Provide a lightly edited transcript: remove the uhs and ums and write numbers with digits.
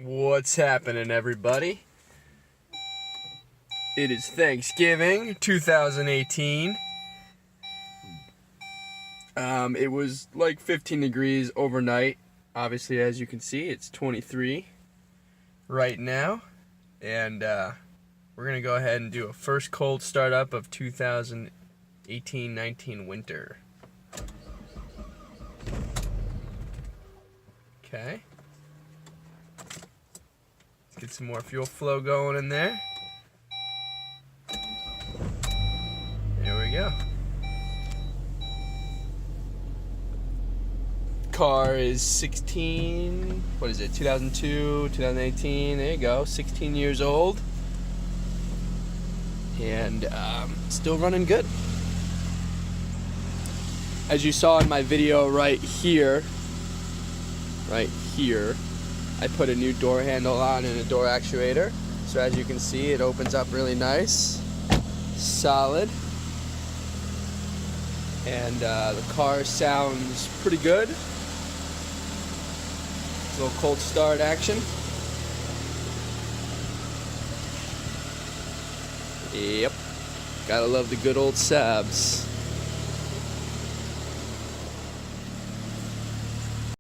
What's happening, everybody? It is Thanksgiving 2018. It was like 15 degrees overnight. Obviously, as you can see, it's 23 right now. And we're going to go ahead and do a first cold startup of 2018-19 winter. Okay. Let's get some more fuel flow going in there. There we go. Car is 16, what is it, 2002, 2018, there you go, 16 years old. And still running good. As you saw in my video right here, I put a new door handle on and a door actuator. So as you can see, it opens up really nice, solid. And the car sounds pretty good. A little cold start action. Yep, gotta love the good old Saabs.